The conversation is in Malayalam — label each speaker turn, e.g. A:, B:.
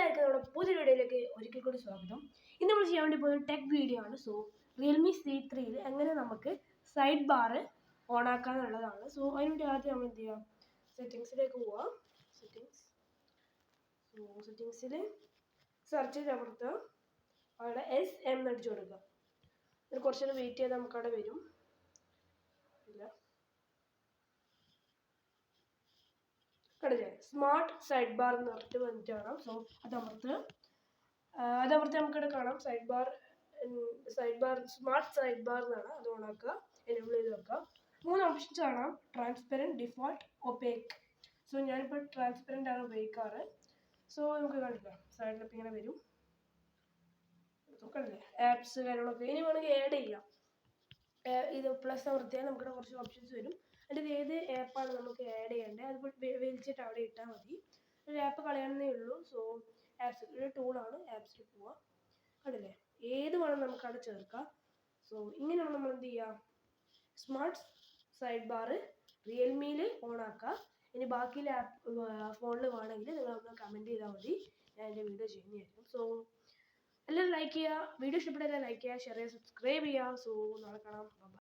A: എല്ലാവർക്കും നമ്മുടെ പുതിയ വീഡിയോയിലേക്ക് ഒരിക്കൽ കൂടി സ്വാഗതം. ഇന്ന് നമ്മൾ ചെയ്യാൻ വേണ്ടി പോകുന്ന ടെക് വീഡിയോ ആണ്. സോ റിയൽമി C3 എങ്ങനെ നമുക്ക് സൈഡ് ബാർ ഓൺ ആക്കാന്നുള്ളതാണ്. സോ അതിനുവേണ്ടി ആദ്യം നമ്മൾ എന്ത് ചെയ്യാം, സെറ്റിങ്സിലേക്ക് പോവാം. സെറ്റിങ്സിൽ സെർച്ച് ചെയ്ത് അമർത്തുക, അവിടെ SM അടിച്ചു കൊടുക്കുക. എന്നിട്ട് കുറച്ച് നേരം വെയിറ്റ് ചെയ്താൽ നമുക്ക് അവിടെ വരും. ഇല്ല, കണ്ടില്ലേ, സ്മാർട്ട് സൈഡ് ബാർ എന്ന് പറഞ്ഞിട്ട് വന്നിട്ട് കാണാം. സോ അതമർത്തുക. നമുക്കിവിടെ കാണാം side bar smart side bar എന്നാണ്. അത് ഓണാക്കുക, എനേബിൾ ചെയ്ത് വെക്കുക. 3 ഓപ്ഷൻസ് കാണാം: ട്രാൻസ്പെറൻറ്റ്, ഡിഫോൾട്ട്, ഒപേക്ക്. സോ ഞാനിപ്പോൾ ട്രാൻസ്പെറൻറ്റ് ആണ് ഉപയോഗിക്കാറ്. സോ നമുക്ക് കാണില്ല, സൈഡിലൊക്കെ ഇങ്ങനെ വരും. കണ്ടില്ലേ, ആപ്സ് കാര്യങ്ങളൊക്കെ. ഇനി വേണമെങ്കിൽ ആഡ് ചെയ്യാം. ഇത് പ്ലസ് അമർത്തിയാൽ നമുക്കിവിടെ കുറച്ച് ഓപ്ഷൻസ് വരും. അതിൽ ഏത് ആപ്പാണ് നമുക്ക് ആഡ് ചെയ്യേണ്ടത് അത് വലിച്ചിട്ട് അവിടെ ഇട്ടാൽ മതി. ഒരു ആപ്പ് കളയാനേ ഉള്ളൂ. സോ ആപ്സ് ഒരു ടൂളാണ്, ആപ്സിൽ പോവുക. കണ്ടില്ലേ, ഏത് വേണം നമുക്ക് അവിടെ ചേർക്കാം. സോ ഇങ്ങനെയാണ് നമ്മൾ എന്ത് ചെയ്യുക, സ്മാർട്ട് സൈഡ് ബാർ റിയൽമിയിൽ ഓൺ ആക്കുക. ഇനി ബാക്കിയുള്ള ആപ്പ് ഫോണിൽ വേണമെങ്കിൽ നിങ്ങളൊന്ന് കമൻറ്റ് ചെയ്താൽ മതി, ഞാൻ എൻ്റെ വീഡിയോ ചെയ്യുന്നതായിരിക്കും. സോ എല്ലാവരും ലൈക്ക് ചെയ്യുക, വീഡിയോ ഇഷ്ടപ്പെട്ടാൽ ലൈക്ക് ചെയ്യുക, ഷെയർ ചെയ്യുക, സബ്സ്ക്രൈബ് ചെയ്യുക. സോ നാളെ കാണാം.